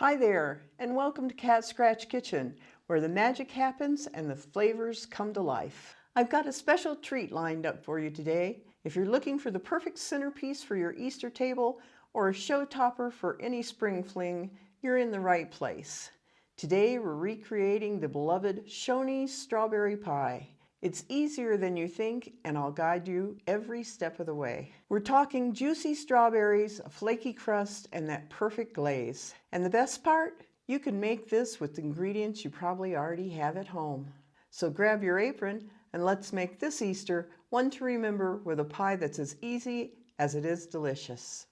Hi there, and welcome to Cat Scratch Kitchen, where the magic happens and the flavors come to life. I've got a special treat lined up for you today. If you're looking for the perfect centerpiece for your Easter table or a show topper for any spring fling, you're in the right place. Today we're recreating the beloved Shoney strawberry pie. It's easier than you think, and I'll guide you every step of the way. We're talking juicy strawberries, a flaky crust, and that perfect glaze. And the best part? You can make this with ingredients you probably already have at home. So grab your apron and let's make this Easter one to remember with a pie that's as easy as it is delicious.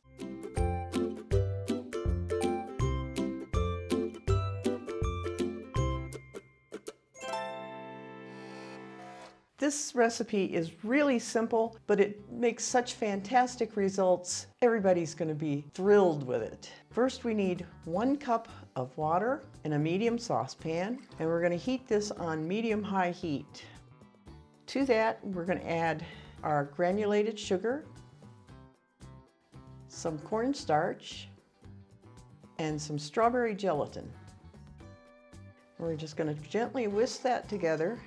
This recipe is really simple, but it makes such fantastic results. Everybody's going to be thrilled with it. First, we need 1 cup of water in a medium saucepan, and we're going to heat this on medium-high heat. To that, we're going to add our granulated sugar, some cornstarch, and some strawberry gelatin. We're just going to gently whisk that together.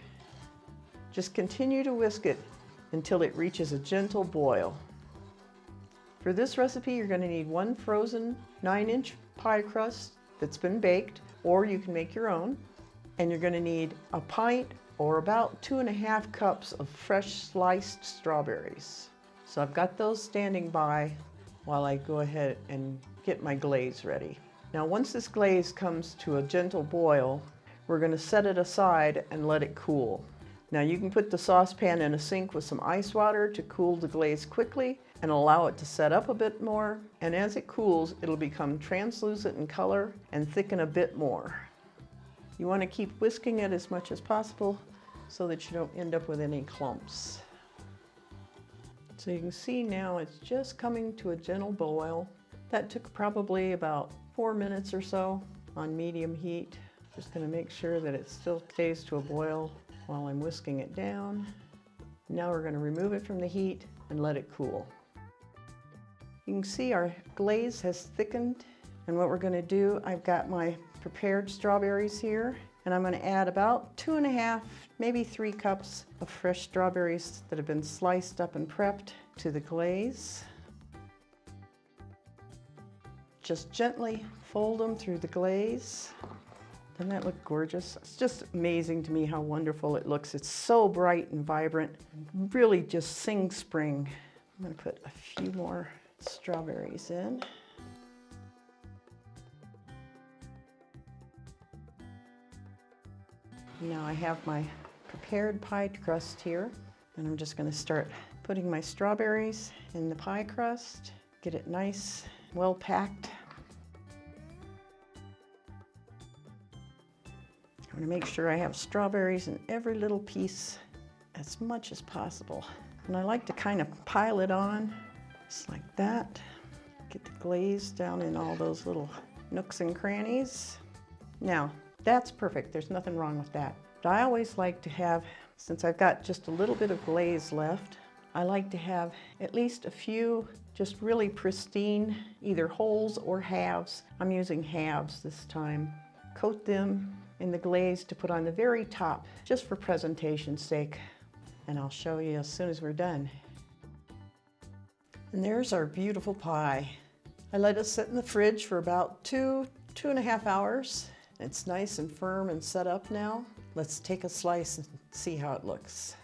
Just continue to whisk it until it reaches a gentle boil. For this recipe, you're going to need 1 frozen 9-inch pie crust that's been baked, or you can make your own. And you're going to need a pint or about 2½ cups of fresh sliced strawberries. So I've got those standing by while I go ahead and get my glaze ready. Now once this glaze comes to a gentle boil, we're going to set it aside and let it cool. Now you can put the saucepan in a sink with some ice water to cool the glaze quickly and allow it to set up a bit more. And as it cools, it'll become translucent in color and thicken a bit more. You want to keep whisking it as much as possible so that you don't end up with any clumps. So you can see now it's just coming to a gentle boil. That took probably about 4 minutes or so on medium heat. Just going to make sure that it still stays to a boil while I'm whisking it down. Now we're going to remove it from the heat and let it cool. You can see our glaze has thickened, and what we're going to do, I've got my prepared strawberries here, and I'm going to add about 2½, maybe 3 cups of fresh strawberries that have been sliced up and prepped to the glaze. Just gently fold them through the glaze. Doesn't that look gorgeous? It's just amazing to me how wonderful it looks. It's so bright and vibrant. Really just sings spring. I'm going to put a few more strawberries in. Now I have my prepared pie crust here, and I'm just going to start putting my strawberries in the pie crust. Get it nice, well packed. I'm going to make sure I have strawberries in every little piece as much as possible. And I like to kind of pile it on, just like that. Get the glaze down in all those little nooks and crannies. Now, that's perfect. There's nothing wrong with that. But I always like to have, since I've got just a little bit of glaze left, I like to have at least a few just really pristine, either wholes or halves. I'm using halves this time. Coat them in the glaze to put on the very top, just for presentation's sake. And I'll show you as soon as we're done. And there's our beautiful pie. I let it sit in the fridge for about 2.5 hours. It's nice and firm and set up now. Let's take a slice and see how it looks.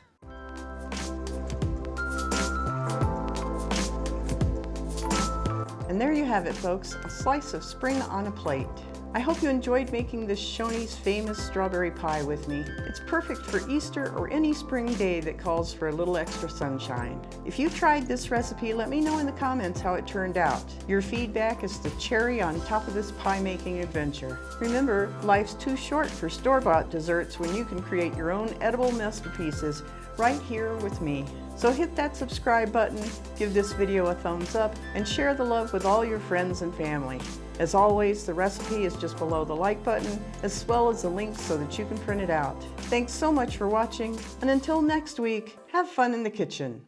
And there you have it, folks, a slice of spring on a plate. I hope you enjoyed making this Shoney's famous strawberry pie with me. It's perfect for Easter or any spring day that calls for a little extra sunshine. If you tried this recipe, let me know in the comments how it turned out. Your feedback is the cherry on top of this pie-making adventure. Remember, life's too short for store-bought desserts when you can create your own edible masterpieces right here with me. So hit that subscribe button, give this video a thumbs up, and share the love with all your friends and family. As always, the recipe is just below the like button, as well as the link so that you can print it out. Thanks so much for watching, and until next week, have fun in the kitchen.